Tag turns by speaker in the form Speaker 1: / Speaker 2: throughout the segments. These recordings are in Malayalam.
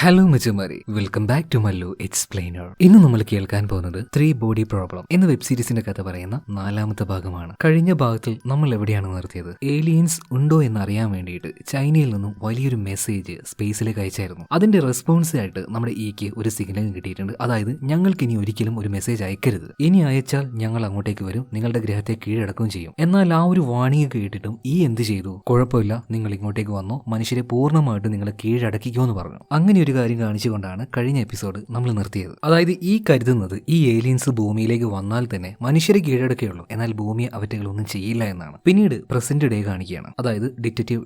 Speaker 1: ഹലോ മച്ചുമാരി, welcome back to Mallu explainer. ഇന്ന് നമ്മൾ കേൾക്കാൻ പോകുന്നത് 3 ബോഡി പ്രോബ്ലം എന്ന വെബ് സീരീസിന്റെ കഥ പറയുന്ന 4ാമത്തെ ഭാഗമാണ്. കഴിഞ്ഞ ഭാഗത്തിൽ നമ്മൾ എവിടെയാണ് നിർത്തിയത്? ഏലിയൻസ് ഉണ്ടോ എന്ന് അറിയാൻ വേണ്ടിയിട്ട് ചൈനയിൽ നിന്നും വലിയൊരു മെസ്സേജ് സ്പേസിലേക്ക് അയച്ചായിരുന്നു. അതിന്റെ റെസ്പോൺസ് ആയിട്ട് നമ്മുടെ ഇക്ക് ഒരു സിഗ്നൽ കിട്ടിയിട്ടുണ്ട്. അതായത് ഞങ്ങൾക്ക് ഇനി ഒരിക്കലും ഒരു മെസ്സേജ് അയക്കരുത്, ഇനി അയച്ചാൽ ഞങ്ങൾ അങ്ങോട്ടേക്ക് വരും, നിങ്ങളുടെ ഗ്രഹത്തെ കീഴടക്കുകയും ചെയ്യും. എന്നാൽ ആ ഒരു വാണിംഗ് കേട്ടിട്ടും എന്ത് ചെയ്തു? കുഴപ്പമില്ല, നിങ്ങൾ ഇങ്ങോട്ടേക്ക് വന്നോ, മനുഷ്യരെ പൂർണ്ണമായിട്ട് നിങ്ങളെ കീഴടക്കിക്കോ എന്ന് പറഞ്ഞു. അങ്ങനെ ഒരു കാര്യം കാണിച്ചുകൊണ്ടാണ് കഴിഞ്ഞ എപ്പിസോഡ് നമ്മൾ നിർത്തിയത്. അതായത് കരുതുന്നത് ഈ ഏലിയൻസ് ഭൂമിയിലേക്ക് വന്നാൽ തന്നെ മനുഷ്യരെ കീഴടക്കുകയുള്ളൂ, എന്നാൽ ഭൂമിയെ അവറ്റകളൊന്നും ചെയ്യില്ല എന്നാണ്. പിന്നീട് പ്രസന്റ് ഡേ കാണിക്കുകയാണ്. അതായത് ഡിറ്റക്റ്റീവ്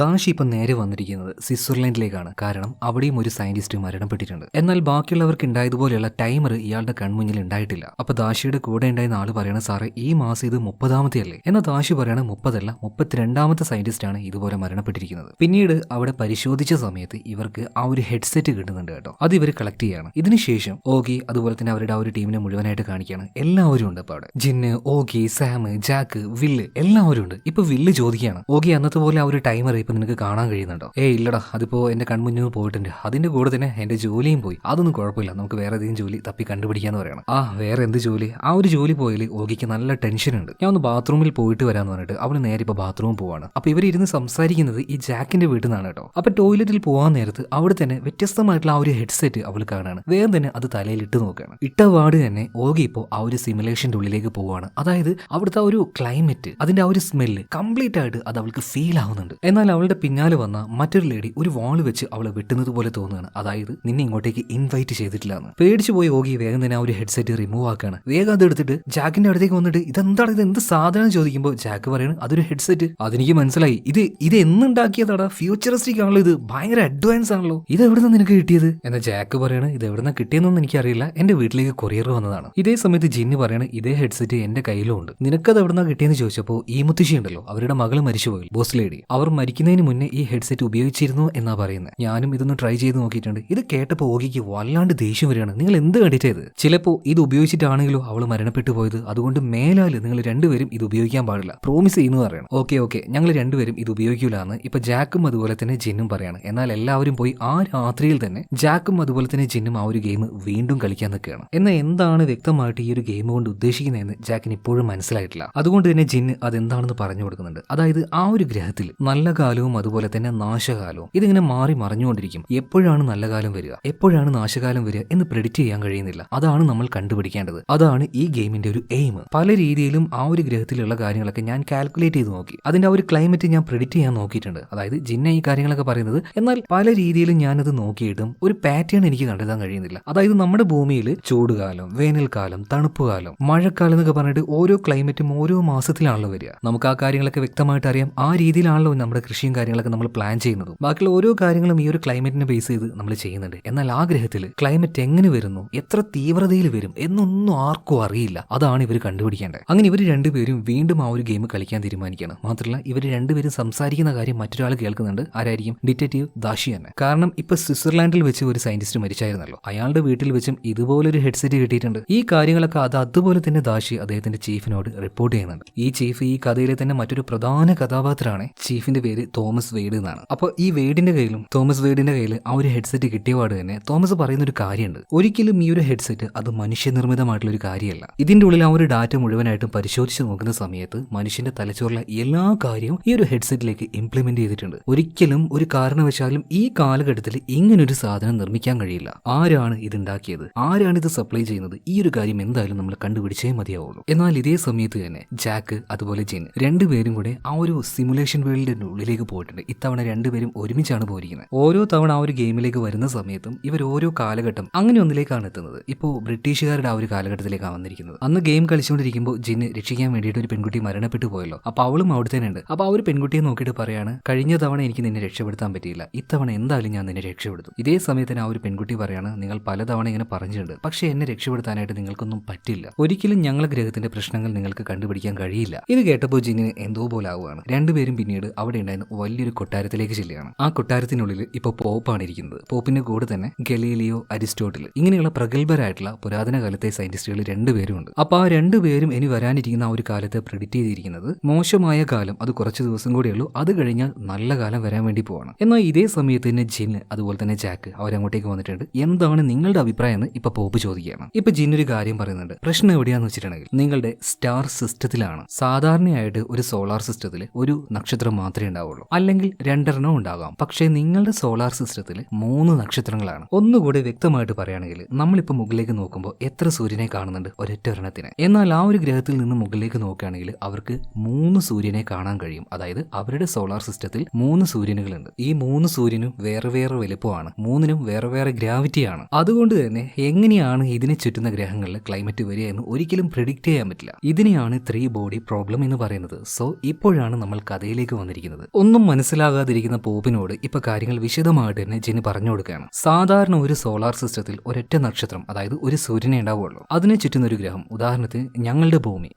Speaker 1: ദാഷി ഇപ്പം നേരെ വന്നിരിക്കുന്നത് സ്വിറ്റ്സർലൻഡിലേക്കാണ്. കാരണം അവിടെയും ഒരു സയന്റിസ്റ്റ് മരണപ്പെട്ടിട്ടുണ്ട്. എന്നാൽ ബാക്കിയുള്ളവർക്ക് ഉണ്ടായതുപോലെയുള്ള ടൈമർ ഇയാളുടെ കൺമുന്നിൽ ഉണ്ടായിട്ടില്ല. അപ്പൊ ദാഷിയുടെ കൂടെ ഉണ്ടായിരുന്ന ആള് പറയണ, സാറേ ഈ മാസം ഇത് 30ാമത്തെ അല്ലേ? എന്നാൽ ദാഷി പറയണ 30 അല്ല, 32ാമത്തെ സയന്റിസ്റ്റ് ആണ് ഇതുപോലെ മരണപ്പെട്ടിരിക്കുന്നത്. പിന്നീട് അവിടെ പരിശോധിച്ച സമയത്ത് ഇവർക്ക് ആ ഒരു ഹെഡ്സെറ്റ് കിട്ടുന്നുണ്ട് കേട്ടോ. അത് ഇവർ കളക്ട് ചെയ്യാണ്. ഇതിനുശേഷം ഓഗി അതുപോലെ തന്നെ അവരുടെ ആ ഒരു ടീമിനെ മുഴുവനായിട്ട് കാണിക്കുകയാണ്. എല്ലാവരും ഉണ്ട് ഇപ്പൊ അവിടെ. ജിന്ന്, ഓഗി, സാം, ജാക്ക്, വില്ല് എല്ലാവരും ഉണ്ട്. ഇപ്പൊ വില്ല് ചോദിക്കുകയാണ്, ഓഗി അന്നത്തെ പോലെ ആ ഒരു ടൈമർ ഇപ്പൊ നിനക്ക് കാണാൻ കഴിയുന്നുണ്ടോ? ഇല്ലടാ, അതിപ്പോ എന്റെ കൺമുന്നിൽ നിന്ന് പോയിട്ടുണ്ട്. അതിന്റെ കൂടെ തന്നെ എന്റെ ജോലിയും പോയി. അതൊന്നും കുഴപ്പമില്ല, നമുക്ക് വേറെ ഏതെങ്കിലും ജോലി തപ്പി കണ്ടുപിടിക്കാന്ന് പറയണം. വേറെ എന്ത് ജോലി? ആ ഒരു ജോലി പോയാൽ ഓഗിക്ക് നല്ല ടെൻഷൻ ഉണ്ട്. ഞാൻ ഒന്ന് ബാത്റൂമിൽ പോയിട്ട് വരാന്ന് പറഞ്ഞിട്ട് അവള് നേരെ ഇപ്പൊ ബാത്റൂമിൽ പോവാണ്. അപ്പൊ ഇവരിരുന്ന് സംസാരിക്കുന്നത് ഈ ജാക്കിന്റെ വീട്ടിൽ നിന്നാണ് കേട്ടോ. അപ്പൊ ടോയ്ലറ്റിൽ പോകാൻ നേരത്ത് അവിടെ തന്നെ വ്യത്യസ്തമായിട്ടുള്ള ആ ഒരു ഹെഡ്സെറ്റ് അവൾ കാണാണ്. വേഗം തന്നെ അത് തലയിൽ ഇട്ട് നോക്കുകയാണ്. ഇട്ട വാർഡ് തന്നെ ഓഗി ഇപ്പോൾ ആ ഒരു സിമുലേഷന്റെ ഉള്ളിലേക്ക് പോവാണ്. അതായത് അവിടുത്തെ ആ ഒരു ക്ലൈമറ്റ്, അതിന്റെ ആ ഒരു സ്മെല്ല് കംപ്ലീറ്റ് ആയിട്ട് അത് അവൾക്ക് ഫീൽ ആവുന്നുണ്ട്. എന്നാൽ അവളുടെ പിന്നാലെ വന്ന മറ്റൊരു ലേഡി ഒരു വാള് വെച്ച് അവളെ വെട്ടുന്നത് പോലെ തോന്നുകയാണ്. അതായത് നിന്നെ ഇങ്ങോട്ടേക്ക് ഇൻവൈറ്റ് ചെയ്തിട്ടില്ല എന്ന്. പേടിച്ചു പോയി ഓഗി വേഗം തന്നെ ആ ഒരു ഹെഡ്സെറ്റ് റിമൂവ് ആക്കുകയാണ്. വേഗം അത് എടുത്തിട്ട് ജാക്കിന്റെ അടുത്തേക്ക് വന്നിട്ട് ഇതെന്താണ്, ഇത് എന്ത് സാധനം ചോദിക്കുമ്പോൾ ജാക്ക് പറയാണ് അതൊരു ഹെഡ്സെറ്റ്. അതെനിക്ക് മനസ്സിലായി, ഇത് എന്നുണ്ടാക്കിയതാടാ, ഫ്യൂച്ചറിസ്റ്റിക് ആണല്ലോ, ഇത് ഭയങ്കര അഡ്വാൻസ് ആണല്ലോ, ഇത് എവിടെ നിന്ന് നിനക്ക് കിട്ടിയത് എന്ന് ജാക്ക് പറയാണ്. ഇത് എവിടുന്ന കിട്ടിയെന്നൊന്നും എനിക്കറിയില്ല, എന്റെ വീട്ടിലേക്ക് കൊറിയർ വന്നതാണ്. ഇതേ സമയത്ത് ജിന്ന് പറയാണ് ഇതേ ഹെഡ്സെറ്റ് എന്റെ കയ്യിലും ഉണ്ട്, നിനക്കത് എവിടുന്ന കിട്ടിയെന്ന് ചോദിച്ചപ്പോൾ ഈ മുത്തശ്ശി ഉണ്ടല്ലോ, അവരുടെ മകള് മരിച്ചുപോയി, ബോസ് ലേഡി, അവർ മരിക്കുന്നതിന് മുന്നേ ഈ ഹെഡ്സെറ്റ് ഉപയോഗിച്ചിരുന്നു എന്നാ പറയുന്നത്. ഞാനും ഇതൊന്ന് ട്രൈ ചെയ്ത് നോക്കിയിട്ടുണ്ട്. ഇത് കേട്ടപ്പോൾ ഓഗിക്ക് വല്ലാണ്ട് ദേഷ്യം വരികയാണ്. നിങ്ങൾ എന്ത് കണ്ടിട്ടേത്? ചിലപ്പോൾ ഇത് ഉപയോഗിച്ചിട്ടാണെങ്കിലോ അവൾ മരണപ്പെട്ടു പോയത്, അതുകൊണ്ട് മേലാല് നിങ്ങൾ രണ്ടുപേരും ഇത് ഉപയോഗിക്കാൻ പാടില്ല, പ്രോമിസ് ചെയ്യുന്നു പറയണം. ഓക്കെ ഞങ്ങൾ രണ്ടുപേരും ഇത് ഉപയോഗിക്കൂല എന്ന് ഇപ്പൊ ജാക്കും അതുപോലെ തന്നെ ജിന്നും പറയാണ്. എന്നാൽ എല്ലാവരും പോയി ആ രാത്രിയിൽ തന്നെ ജാക്കും അതുപോലെ തന്നെ ജിന്നും ആ ഒരു ഗെയിം വീണ്ടും കളിക്കാൻ നിൽക്കുകയാണ്. എന്നാൽ എന്താണ് വ്യക്തമായിട്ട് ഈ ഒരു ഗെയിം കൊണ്ട് ഉദ്ദേശിക്കുന്നതെന്ന് ജാക്കിന് ഇപ്പോഴും മനസ്സിലായിട്ടില്ല. അതുകൊണ്ട് തന്നെ ജിന്ന് അതെന്താണെന്ന് പറഞ്ഞു കൊടുക്കുന്നുണ്ട്. അതായത് ആ ഒരു ഗ്രഹത്തിൽ നല്ല കാലവും അതുപോലെ തന്നെ നാശകാലവും ഇതിങ്ങനെ മാറി മറിഞ്ഞുകൊണ്ടിരിക്കും. എപ്പോഴാണ് നല്ല കാലം വരിക, എപ്പോഴാണ് നാശകാലം വരിക എന്ന് പ്രെഡിക്റ്റ് ചെയ്യാൻ കഴിയുന്നില്ല. അതാണ് നമ്മൾ കണ്ടുപിടിക്കേണ്ടത്. അതാണ് ഈ ഗെയിമിന്റെ ഒരു എയിം. പല രീതിയിലും ആ ഒരു ഗ്രഹത്തിലുള്ള കാര്യങ്ങളൊക്കെ ഞാൻ കാൽക്കുലേറ്റ് ചെയ്ത് നോക്കി. അതിന്റെ ആ ഒരു ക്ലൈമറ്റ് ഞാൻ പ്രെഡിക്റ്റ് ചെയ്യാൻ നോക്കിയിട്ടുണ്ട്. അതായത് ജിന്ന ഈ കാര്യങ്ങളൊക്കെ പറയുന്നത്. എന്നാൽ പല രീതിയിലും ഞാനത് നോക്കിയിട്ടും ഒരു പാറ്റേൺ എനിക്ക് കണ്ടെത്താൻ കഴിയുന്നില്ല. അതായത് നമ്മുടെ ഭൂമിയിൽ ചൂടുകാലം, വേനൽക്കാലം, തണുപ്പുകാലം, മഴക്കാലം എന്നൊക്കെ പറഞ്ഞിട്ട് ഓരോ ക്ലൈമറ്റും ഓരോ മാസത്തിലാണല്ലോ വരിക. നമുക്ക് ആ കാര്യങ്ങളൊക്കെ വ്യക്തമായിട്ട് അറിയാം. ആ രീതിയിലാണല്ലോ നമ്മുടെ കൃഷിയും കാര്യങ്ങളൊക്കെ നമ്മൾ പ്ലാൻ ചെയ്യുന്നതും. ബാക്കിയുള്ള ഓരോ കാര്യങ്ങളും ഈ ഒരു ക്ലൈമറ്റിനെ ബേസ് ചെയ്ത് നമ്മൾ ചെയ്യുന്നുണ്ട്. എന്നാൽ ആ ഗ്രഹത്തിൽ ക്ലൈമറ്റ് എങ്ങനെ വരുന്നു, എത്ര തീവ്രതയിൽ വരും എന്നൊന്നും ആർക്കും അറിയില്ല. അതാണ് ഇവർ കണ്ടുപിടിക്കേണ്ടത്. അങ്ങനെ ഇവർ രണ്ടുപേരും വീണ്ടും ആ ഒരു ഗെയിം കളിക്കാൻ തീരുമാനിക്കുകയാണ്. മാത്രമല്ല ഇവർ രണ്ടുപേരും സംസാരിക്കുന്ന കാര്യം മറ്റൊരാൾ കേൾക്കുന്നുണ്ട്. ആരായിരിക്കും? ഡിറ്റക്റ്റീവ് ദാഷി തന്നെ. കാരണം ഇപ്പൊ സ്വിറ്റ്സർലാൻഡിൽ വെച്ച് ഒരു സയന്റിസ്റ്റ് മരിച്ചായിരുന്നല്ലോ, അയാളുടെ വീട്ടിൽ വെച്ചും ഇതുപോലൊരു ഹെഡ്സെറ്റ് കിട്ടിയിട്ടുണ്ട്. ഈ കാര്യങ്ങളൊക്കെ അതുപോലെ തന്നെ ദാഷി അദ്ദേഹത്തിന്റെ ചീഫിനോട് റിപ്പോർട്ട് ചെയ്യുന്നുണ്ട്. ഈ ചീഫ് ഈ കഥയിലെ തന്നെ മറ്റൊരു പ്രധാന കഥാപാത്രമാണ്. ചീഫിന്റെ പേര് തോമസ് വെയ്ഡ് എന്നാണ്. അപ്പൊ ഈ വെയ്ഡിന്റെ കയ്യിലും തോമസ് വെയ്ഡിന്റെ കയ്യിൽ ആ ഒരു ഹെഡ്സെറ്റ് കിട്ടിയപാട് തന്നെ തോമസ് പറയുന്ന ഒരു കാര്യമുണ്ട്. ഒരിക്കലും ഈ ഒരു ഹെഡ്സെറ്റ് അത് മനുഷ്യനിർമ്മിതമായിട്ടുള്ള ഒരു കാര്യമല്ല. ഇതിന്റെ ഉള്ളിൽ ആ ഒരു ഡാറ്റ മുഴുവനായിട്ടും പരിശോധിച്ച് നോക്കുന്ന സമയത്ത് മനുഷ്യന്റെ തലച്ചോറിലെ എല്ലാ കാര്യവും ഈ ഒരു ഹെഡ്സെറ്റിലേക്ക് ഇംപ്ലിമെന്റ് ചെയ്തിട്ടുണ്ട്. ഒരിക്കലും ഒരു കാരണവശാലും ഈ കാലഘട്ടത്തിൽ ഇങ്ങനൊരു സാധനം നിർമ്മിക്കാൻ കഴിയില്ല. ആരാണ് ഇതുണ്ടാക്കിയത്, ആരാണ് ഇത് സപ്ലൈ ചെയ്യുന്നത്, ഈ ഒരു കാര്യം എന്തായാലും നമ്മൾ കണ്ടുപിടിച്ചേ മതിയാവുള്ളൂ. എന്നാൽ ഇതേ സമയത്ത് തന്നെ ജാക്ക് അതുപോലെ ജിൻ രണ്ടുപേരും കൂടെ ആ ഒരു സിമുലേഷൻ വേൾഡിന്റെ ഉള്ളിലേക്ക് പോയിട്ടുണ്ട്. ഇത്തവണ രണ്ടുപേരും ഒരുമിച്ചാണ് പോയിരിക്കുന്നത്. ഓരോ തവണ ആ ഒരു ഗെയിമിലേക്ക് വരുന്ന സമയത്തും ഇവർ ഓരോ കാലഘട്ടം അങ്ങനെ ഒന്നിലേക്കാണ് എത്തുന്നത്. ഇപ്പോൾ ബ്രിട്ടീഷുകാരുടെ ആ ഒരു കാലഘട്ടത്തിലേക്കാണ് വന്നിരിക്കുന്നത്. അന്ന് ഗെയിം കളിച്ചുകൊണ്ടിരിക്കുമ്പോൾ ജിന്ന് രക്ഷിക്കാൻ വേണ്ടിയിട്ട് ഒരു പെൺകുട്ടി മരണപ്പെട്ടു പോയല്ലോ. അപ്പൊ അവളും അവിടെ തന്നെ ഉണ്ട്. അപ്പൊ ആ ഒരു പെൺകുട്ടിയെ നോക്കിയിട്ട് പറയാണ്, കഴിഞ്ഞ തവണ എനിക്ക് നിന്നെ രക്ഷപ്പെടുത്താൻ പറ്റിയില്ല, ഇത്തവണ എന്തായാലും ഞാൻ നിന്നെ രക്ഷപ്പെടുത്തും. ഇതേ സമയത്തിന് ആ ഒരു പെൺകുട്ടി പറയാണ്, നിങ്ങൾ പലതവണ ഇങ്ങനെ പറഞ്ഞിട്ടുണ്ട്, പക്ഷെ എന്നെ രക്ഷപ്പെടുത്താനായിട്ട് നിങ്ങൾക്കൊന്നും പറ്റില്ല. ഒരിക്കലും ഞങ്ങളുടെ ഗ്രഹത്തിന്റെ പ്രശ്നങ്ങൾ നിങ്ങൾക്ക് കണ്ടുപിടിക്കാൻ കഴിയില്ല. ഇത് കേട്ടപ്പോൾ ജിന്നിന് എന്തോ പോലെ ആവുകയാണ്. രണ്ടുപേരും പിന്നീട് അവിടെ ഉണ്ടായിരുന്ന വലിയൊരു കൊട്ടാരത്തിലേക്ക് ചെല്ലുകയാണ്. ആ കൊട്ടാരത്തിനുള്ളിൽ ഇപ്പോൾ പോപ്പാണ് ഇരിക്കുന്നത്. പോപ്പിന്റെ കൂടെ തന്നെ ഗലീലിയോ, അരിസ്റ്റോട്ടിൽ ഇങ്ങനെയുള്ള പ്രഗത്ഭരായിട്ടുള്ള പുരാതന കാലത്തെ സയന്റിസ്റ്റുകൾ രണ്ടുപേരും ഉണ്ട്. അപ്പൊ ആ രണ്ടുപേരും ഇനി വരാനിരിക്കുന്ന ആ ഒരു കാലത്തെ പ്രെഡിക്റ്റ് ചെയ്തിരിക്കുന്നത് മോശമായ കാലം അത് കുറച്ച് ദിവസം കൂടിയുള്ളൂ, അത് കഴിഞ്ഞാൽ നല്ല കാലം വരാൻ വേണ്ടി പോവാണ്. എന്നാൽ ഇതേ സമയത്ത് തന്നെ ജിൻ അതുപോലെ തന്നെ ജാക്ക് അവരങ്ങോട്ടേക്ക് വന്നിട്ടുണ്ട്. എന്താണ് നിങ്ങളുടെ അഭിപ്രായം എന്ന് ഇപ്പൊ പോപ്പ് ചോദിക്കുകയാണ്. ഇപ്പൊ ജിൻ ഒരു കാര്യം പറയുന്നുണ്ട്. പ്രശ്നം എവിടെയാന്ന് വെച്ചിട്ടുണ്ടെങ്കിൽ നിങ്ങളുടെ സ്റ്റാർ സിസ്റ്റത്തിലാണ്. സാധാരണയായിട്ട് ഒരു സോളാർ സിസ്റ്റത്തിൽ ഒരു നക്ഷത്രം മാത്രമേ ഉണ്ടാവുള്ളൂ, അല്ലെങ്കിൽ 2 ഉണ്ടാകാം. പക്ഷേ നിങ്ങളുടെ സോളാർ സിസ്റ്റത്തിൽ 3 നക്ഷത്രങ്ങളാണ്. ഒന്നുകൂടി വ്യക്തമായിട്ട് പറയുകയാണെങ്കിൽ നമ്മളിപ്പോൾ മുകളിലേക്ക് നോക്കുമ്പോൾ എത്ര സൂര്യനെ കാണുന്നുണ്ട്? ഒരൊറ്റ ഒരെണ്ണത്തിന്. എന്നാൽ ആ ഒരു ഗ്രഹത്തിൽ നിന്ന് മുകളിലേക്ക് നോക്കുകയാണെങ്കിൽ അവർക്ക് 3 സൂര്യനെ കാണാൻ കഴിയും. അതായത് അവരുടെ സോളാർ സിസ്റ്റത്തിൽ 3 സൂര്യനുകളുണ്ട്. ഈ 3 സൂര്യനും വേറെ വേറെ വലുപ്പമാണ്, 3നും വേറെ വേറെ ഗ്രാവിറ്റിയാണ്. അതുകൊണ്ട് തന്നെ എങ്ങനെയാണ് ഇതിനെ ചുറ്റുന്ന ഗ്രഹങ്ങളിൽ ക്ലൈമറ്റ് വരിക എന്ന് ഒരിക്കലും പ്രിഡിക്റ്റ് ചെയ്യാൻ പറ്റില്ല. ഇതിനെയാണ് 3 ബോഡി പ്രോബ്ലം എന്ന് പറയുന്നത്. സോ ഇപ്പോഴാണ് നമ്മൾ കഥയിലേക്ക് വന്നിരിക്കുന്നത്. ഒന്നും മനസ്സിലാകാതിരിക്കുന്ന പോപ്പിനോട് ഇപ്പൊ കാര്യങ്ങൾ വിശദമായിട്ട് തന്നെ ജിന് പറഞ്ഞു കൊടുക്കുകയാണ്. സാധാരണ ഒരു സോളാർ സിസ്റ്റത്തിൽ ഒരൊറ്റ നക്ഷത്രം, അതായത് ഒരു സൂര്യനെ ഉണ്ടാവുള്ളൂ. അതിനെ ചുറ്റുന്ന ഒരു ഗ്രഹം, ഉദാഹരണത്തിന്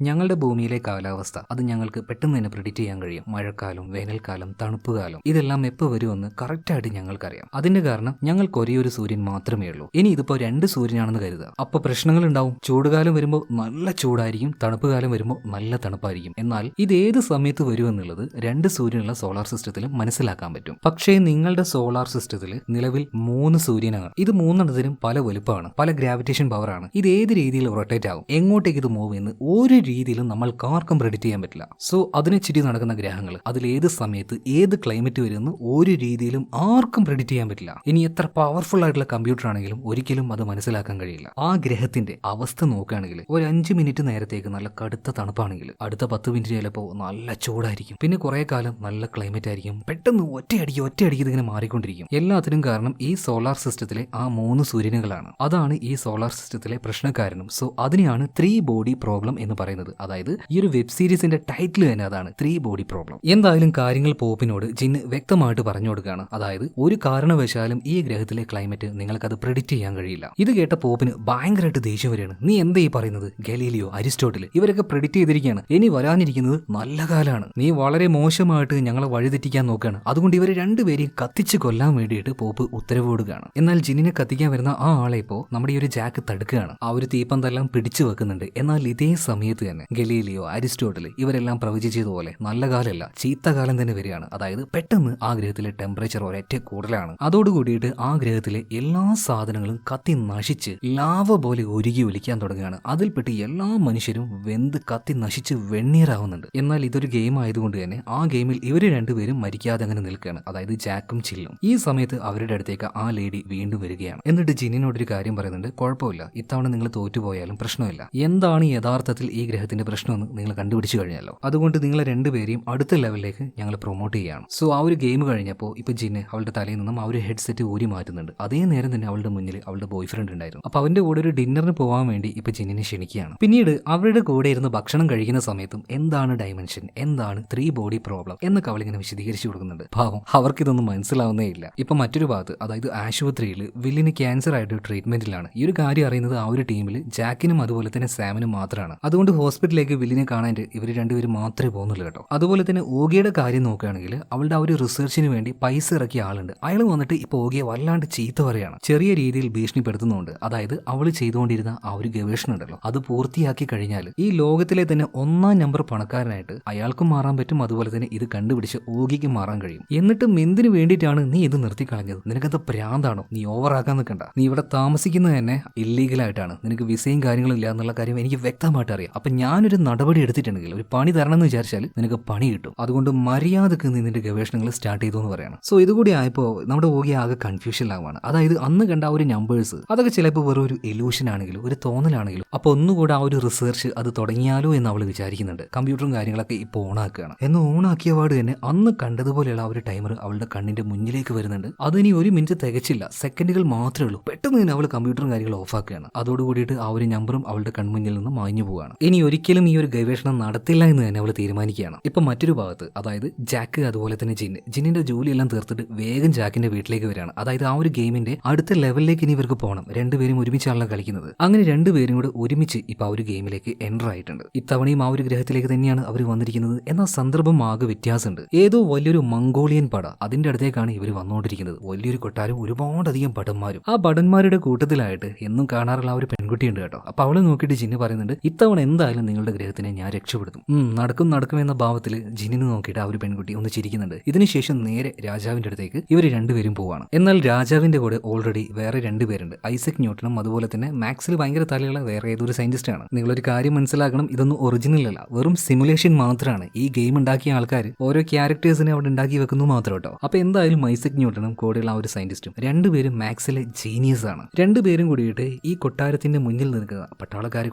Speaker 1: ഞങ്ങളുടെ ഭൂമിയിലെ കാലാവസ്ഥ അത് ഞങ്ങൾക്ക് പെട്ടെന്ന് തന്നെ പ്രിഡിക്റ്റ് ചെയ്യാൻ കഴിയും. മഴക്കാലം, വേനൽക്കാലം, തണുപ്പുകാലം, ഇതെല്ലാം എപ്പോൾ വരുമെന്ന് കറക്റ്റായിട്ട് ഞങ്ങൾക്കറിയാം. അതിന്റെ കാരണം ഞങ്ങൾക്ക് ഒരേ ഒരു സൂര്യൻ മാത്രമേ ഉള്ളൂ. ഇനി ഇതിപ്പോ 2 സൂര്യനാണെന്ന് കരുതുക. അപ്പൊ പ്രശ്നങ്ങൾ ഉണ്ടാവും. ചൂടുകാലം വരുമ്പോൾ നല്ല ചൂടായിരിക്കും, തണുപ്പ് കാലം വരുമ്പോൾ നല്ല തണുപ്പായിരിക്കും. എന്നാൽ ഇത് ഏത് സമയത്ത് വരുമെന്നുള്ളത് 2 സൂര്യനുള്ള സോളാർ സിസ്റ്റത്തിലും മനസ്സിലാക്കാൻ പറ്റും. പക്ഷേ നിങ്ങളുടെ സോളാർ സിസ്റ്റത്തിൽ നിലവിൽ 3 സൂര്യനാണ്. ഇത് 3 പല വലുപ്പമാണ്, പല ഗ്രാവിറ്റേഷൻ പവറാണ്. ഇത് ഏത് രീതിയിൽ റൊട്ടേറ്റ് ആകും, എങ്ങോട്ടേക്ക് ഇത് മൂവ് എന്ന് ഒരു രീതിയിലും നമ്മൾക്ക് ആർക്കും പ്രെഡിക്റ്റ് ചെയ്യാൻ പറ്റില്ല. സോ അതിനെ ചുറ്റി നടക്കുന്ന ഗ്രഹങ്ങൾ അതിൽ ഏത് സമയത്ത് ഏത് ക്ലൈമറ്റ് വരുമെന്ന് ഒരു രീതിയിലും ആർക്കും പ്രെഡിക്റ്റ് ചെയ്യാൻ പറ്റില്ല. ഇനി എത്ര പവർഫുൾ ആയിട്ടുള്ള കമ്പ്യൂട്ടർ ആണെങ്കിലും ഒരിക്കലും അത് മനസ്സിലാക്കാൻ കഴിയില്ല. ആ ഗ്രഹത്തിന്റെ അവസ്ഥ നോക്കുകയാണെങ്കിൽ ഒരു 5 മിനിറ്റ് നേരത്തേക്ക് നല്ല കടുത്ത തണുപ്പാണെങ്കിൽ അടുത്ത 10 മിനിറ്റ് ചിലപ്പോൾ നല്ല ചൂടായിരിക്കും. പിന്നെ കുറെ കാലം നല്ല ക്ലൈമറ്റ് ആയിരിക്കും. പെട്ടെന്ന് ഒറ്റയടിക്ക് ഇതിങ്ങനെ മാറിക്കൊണ്ടിരിക്കും. എല്ലാത്തിനും കാരണം ഈ സോളാർ സിസ്റ്റത്തിലെ ആ 3 സൂര്യനുകളാണ്. അതാണ് ഈ സോളാർ സിസ്റ്റത്തിലെ പ്രശ്നക്കാരനും. സോ അതിനെയാണ് 3 ബോഡി പ്രോബ്ലം എന്ന് പറയുന്നത്. അതായത് ഈ ഒരു വെബ് സീരീസിന്റെ ടൈറ്റിൽ തന്നെ അതാണ് 3 ബോഡി പ്രോബ്ലം. എന്തായാലും കാര്യങ്ങൾ പോപ്പിനോട് ജിൻ വ്യക്തമായിട്ട് പറഞ്ഞു കൊടുക്കുകയാണ്. അതായത് ഒരു കാരണവശാലും ഈ ഗ്രഹത്തിലെ ക്ലൈമറ്റ് നിങ്ങൾക്കത് പ്രെഡിക്റ്റ് ചെയ്യാൻ കഴിയില്ല. ഇത് കേട്ട പോപ്പിന് ഭയങ്കരമായിട്ട് ദേഷ്യം വരികയാണ്. നീ എന്താ ഈ പറയുന്നത്? ഗലീലിയോ, അരിസ്റ്റോട്ടിൽ ഇവരൊക്കെ പ്രെഡിക്റ്റ് ചെയ്തിരിക്കുകയാണ്. ഇനി വരാനിരിക്കുന്നത് നല്ല കാലാണ്. നീ വളരെ മോശമായിട്ട് ഞങ്ങളെ വഴിതെറ്റിക്കാൻ നോക്കുകയാണ്. അതുകൊണ്ട് ഇവർ 2 പേരെയും കത്തിച്ച് കൊല്ലാൻ വേണ്ടിയിട്ട് പോപ്പ് ഉത്തരവ് കൊടുക്കുകയാണ്. എന്നാൽ ജിന്നിനെ കത്തിക്കാൻ വരുന്ന ആ ആളെ ഇപ്പോ നമ്മുടെ ഈ ഒരു ജാക്ക് തടുക്കുകയാണ്. ആ ഒരു തീപ്പന്തെല്ലാം പിടിച്ചു വെക്കുന്നുണ്ട്. എന്നാൽ ഇതേ സമയത്ത് തന്നെ ഗലീലിയോ, അരിസ്റ്റോട്ടിൽ ഇവരെല്ലാം പ്രവചിച്ചതുപോലെ നല്ല കാലമല്ല ചീത്ത കാലം തന്നെ വരികയാണ്. അതായത് പെട്ടെന്ന് ആ ഗ്രഹത്തിലെ ടെമ്പറേച്ചർ ഒരൊറ്റ കൂടുതലാണ്. അതോടുകൂടിയിട്ട് ആ ഗ്രഹത്തിലെ എല്ലാ സാധനങ്ങളും കത്തി നശിച്ച് ലാവ പോലെ ഒരുകി ഒലിക്കാൻ തുടങ്ങുകയാണ്. അതിൽപ്പെട്ട് എല്ലാ മനുഷ്യരും വെന്ത് കത്തി നശിച്ച് വെണ്ണീറാവുന്നുണ്ട്. എന്നാൽ ഇതൊരു ഗെയിം ആയതുകൊണ്ട് തന്നെ ആ ഗെയിമിൽ ഇവർ 2 പേരും മരിക്കാതെ അങ്ങനെ നിൽക്കുകയാണ്. അതായത് ജാക്കും ചില്ലും. ഈ സമയത്ത് അവരുടെ അടുത്തേക്ക് ആ ലേഡി വീണ്ടും വരികയാണ്. എന്നിട്ട് ജിന്നിനോടൊരു കാര്യം പറയുന്നുണ്ട്. കുഴപ്പമില്ല, ഇത്തവണ നിങ്ങൾ തോറ്റുപോയാലും പ്രശ്നമില്ല. എന്താണ് യഥാർത്ഥത്തിൽ ഈ ഗ്രഹത്തിന്റെ പ്രശ്നമെന്ന് നിങ്ങൾ കണ്ടുപിടിച്ചു കഴിഞ്ഞല്ലോ. അതുകൊണ്ട് നിങ്ങളെ 2 പേരെയും അടുത്ത ലെവലിലേക്ക് ഞങ്ങൾ പ്രൊമോട്ട് ചെയ്യുകയാണ്. സോ ആ ഒരു ഗെയിം കഴിഞ്ഞപ്പോൾ ഇപ്പൊ ജിന്ന് അവളുടെ തലയിൽ നിന്നും ആ ഒരു ഹെഡ്സെറ്റ് ഊരി മാറ്റുന്നുണ്ട്. അതേ നേരം തന്നെ അവളുടെ മുന്നിൽ അവളുടെ ബോയ് ഫ്രണ്ട് ഉണ്ടായിരുന്നു. അപ്പൊ അവന്റെ കൂടെ ഒരു ഡിന്നറിന് പോകാൻ വേണ്ടി ഇപ്പൊ ജിന്നിനെ ക്ഷണിക്കുകയാണ്. പിന്നീട് അവരുടെ കൂടെ ഇരുന്ന് ഭക്ഷണം കഴിക്കുന്ന സമയത്തും എന്താണ് ഡൈമെൻഷൻ, എന്താണ് 3 ബോഡി പ്രോബ്ലം എന്നൊക്കെ അവളിങ്ങനെ വിശദീകരിച്ചു കൊടുക്കുന്നുണ്ട്. പാവം അവർക്കിതൊന്നും മനസ്സിലാവുന്നേ ഇല്ല. ഇപ്പൊ മറ്റൊരു ഭാഗത്ത്, അതായത് ആശുപത്രിയിൽ വില്ലിന് ക്യാൻസർ ആയിട്ട് ട്രീറ്റ്മെന്റിലാണ്. ഈ ഒരു കാര്യം അറിയുന്നത് ആ ഒരു ടീമിൽ ജാക്കിനും അതുപോലെ തന്നെ സാമിനും മാത്രമാണ്. അതുകൊണ്ട് ഹോസ്പിറ്റലിലേക്ക് വില്ലിനെ കാണാൻ ഇവർ 2 പേരും മാത്രമേ പോകുന്നുള്ളൂ കേട്ടോ. അതുപോലെ തന്നെ ഓഗിയുടെ കാര്യം നോക്കുകയാണെങ്കിൽ അവളുടെ ആ ഒരു റിസർച്ചിന് വേണ്ടി പൈസ ഇറക്കിയ ആളുണ്ട്. അയാൾ വന്നിട്ട് ഇപ്പൊ ഓഗിയെ വല്ലാണ്ട് ചീത്ത പറയാണ്. ചെറിയ രീതിയിൽ ഭീഷണിപ്പെടുത്തുന്നുണ്ട്. അതായത് അവൾ ചെയ്തുകൊണ്ടിരുന്ന ആ ഒരു ഗവേഷണം ഉണ്ടല്ലോ, അത് പൂർത്തിയാക്കി കഴിഞ്ഞാൽ ഈ ലോകത്തിലെ തന്നെ 1ാം നമ്പർ പണക്കാരനായിട്ട് അയാൾക്കും മാറാൻ പറ്റും. അതുപോലെ തന്നെ ഇത് കണ്ടുപിടിച്ച് ഓഗിക്ക് മാറാൻ കഴിയും. എന്നിട്ടും എന്തിനു വേണ്ടിയിട്ടാണ് നീ ഇത് നിർത്തിക്കളഞ്ഞത്? നിനക്കത് പ്രാന്താണോ? നീ ഓവറാക്കാൻ നിൽക്കണ്ട. നീ ഇവിടെ താമസിക്കുന്നത് തന്നെ ഇല്ലീഗലായിട്ടാണ്. നിനക്ക് വിസയും കാര്യങ്ങളും ഇല്ല എന്നുള്ള കാര്യം എനിക്ക് വ്യക്തമായിട്ട് അറിയാം. അപ്പൊ ഞാനൊരു നടപടി എടുത്തിട്ടുണ്ടെങ്കിൽ, ഒരു പണി തരണം എന്ന് വിചാരിച്ചാൽ നിനക്ക് പണി കിട്ടും. അതുകൊണ്ട് മര്യാദക്ക് നീ നിന്റെ ഗവേഷണങ്ങൾ സ്റ്റാർട്ട് ചെയ്തു എന്ന് പറയണം. സോ ഇതുകൂടി ആയപ്പോൾ നമ്മുടെ ഓഗി ആകെ കൺഫ്യൂഷനിലാവാണ്. അതായത് അന്ന് കണ്ട ആ ഒരു നമ്പേഴ്സ് അതൊക്കെ ചിലപ്പോൾ വെറും ഒരു ഇലൂഷൻ ആണെങ്കിലും ഒരു തോന്നലാണെങ്കിലും അപ്പൊ ഒന്നുകൂടെ ആ ഒരു റിസർച്ച് അത് തുടങ്ങിയാലോ എന്ന് അവൾ വിചാരിക്കുന്നുണ്ട്. കമ്പ്യൂട്ടറും കാര്യങ്ങളൊക്കെ ഇപ്പോൾ ഓണാക്കുകയാണ്. എന്ന് ഓണാക്കിയ പാട് തന്നെ അന്ന് കണ്ടതുപോലെയുള്ള ആ ഒരു ടൈമർ അവളുടെ കണ്ണിന്റെ മുന്നിലേക്ക് വരുന്നുണ്ട്. അതിനി 1 മിനിറ്റ് തികച്ചില്ല, സെക്കൻഡുകൾ മാത്രമേ ഉള്ളൂ. പെട്ടെന്ന് തന്നെ അവൾ കമ്പ്യൂട്ടറും കാര്യങ്ങളും ഓഫാക്കുകയാണ്. അതോടുകൂടിയിട്ട് ആ ഒരു നമ്പറും അവളുടെ കൺമുന്നിൽ നിന്ന് മാഞ്ഞു പോവുകയാണ്. ഇനി ഒരിക്കലും ഈ ഒരു ഗവേഷണം നടത്തില്ല എന്ന് തന്നെ അവൾ തീരുമാനിക്കുകയാണ്. ഇപ്പൊ മറ്റൊരു ഭാഗത്ത്, അതായത് ജാക്ക് അതുപോലെ തന്നെ ജിന്നിന്റെ ജോലിയെല്ലാം തീർത്തിട്ട് വേഗം ജാക്കിന്റെ വീട്ടിലേക്ക് വരികയാണ്. അതായത് ആ ഒരു ഗെയിമിന്റെ അടുത്ത ലെവലിലേക്ക് ഇനി ഇവർക്ക് പോകണം. 2 പേരും ഒരുമിച്ചാണല്ലോ കളിക്കുന്നത്. അങ്ങനെ 2 പേരും കൂടെ ഒരുമിച്ച് ഇപ്പൊ ആ ഒരു ഗെയിമിലേക്ക് എൻ്റർ ആയിട്ടുണ്ട്. ഇത്തവണയും ആ ഒരു ഗ്രഹത്തിലേക്ക് തന്നെയാണ് അവർ വന്നിരിക്കുന്നത്. എന്നാൽ സന്ദർഭം ആകെ വ്യത്യാസമുണ്ട്. ഏതോ വലിയൊരു മംഗോളിയൻ പട അതിന്റെ അടുത്തേക്കാണ് ഇവർ വന്നുകൊണ്ടിരിക്കുന്നത്. വലിയൊരു കൊട്ടാരം, ഒരുപാടധികം ഭടന്മാരും. ആ ഭടന്മാരുടെ കൂട്ടത്തിലായിട്ട് എന്നും കാണാറുള്ള ആ ഒരു പെൺകുട്ടിയുണ്ട് കേട്ടോ. അപ്പൊ അവളെ നോക്കിയിട്ട് ജിന്ന് പറയുന്നുണ്ട്, ഇത്തവണ എന്തായാലും നിങ്ങളുടെ ഗ്രഹത്തിനെ ഞാൻ രക്ഷപ്പെടുത്തും. നടക്കും എന്ന ഭാവത്തിൽ ജിന്നിനെ നോക്കിയിട്ട് ആ ഒരു പെൺകുട്ടി ഒന്ന് ചിരിക്കുന്നുണ്ട്. ഇതിനുശേഷം നേരെ രാജാവിന്റെ അടുത്തേക്ക് ഇവർ 2 രണ്ടുപേരും പോവാണ്. എന്നാൽ രാജാവിന്റെ കൂടെ ഓൾറെഡി വേറെ രണ്ടുപേരുണ്ട്, ഐസക് ന്യൂട്ടനും അതുപോലെ തന്നെ മാക്സിൽ ഭയങ്കര തലയുള്ള വേറെ ഏതൊരു സയന്റിസ്റ്റാണ്. നിങ്ങളൊരു കാര്യം മനസ്സിലാക്കണം, ഇതൊന്നും ഒറിജിനൽ അല്ല, വെറും സിമുലേഷൻ മാത്രമാണ്. ഈ ഗെയിം ഉണ്ടാക്കിയ ആൾക്കാർ ഓരോ ക്യാരക്ടേഴ്സിനെ അവിടെ ഉണ്ടാക്കി വെക്കുന്നു മാത്രം കേട്ടോ. അപ്പൊ എന്തായാലും ഐസക് ന്യൂട്ടനും കൂടെയുള്ള ആ ഒരു സയന്റിസ്റ്റും രണ്ടുപേരും മാക്സിലെ ജീനിയസ് ആണ്. രണ്ടുപേരും കൂടിയിട്ട് ഈ കൊട്ടാരത്തിന്റെ മുന്നിൽ നിൽക്കുന്ന പട്ടാളക്കാരെ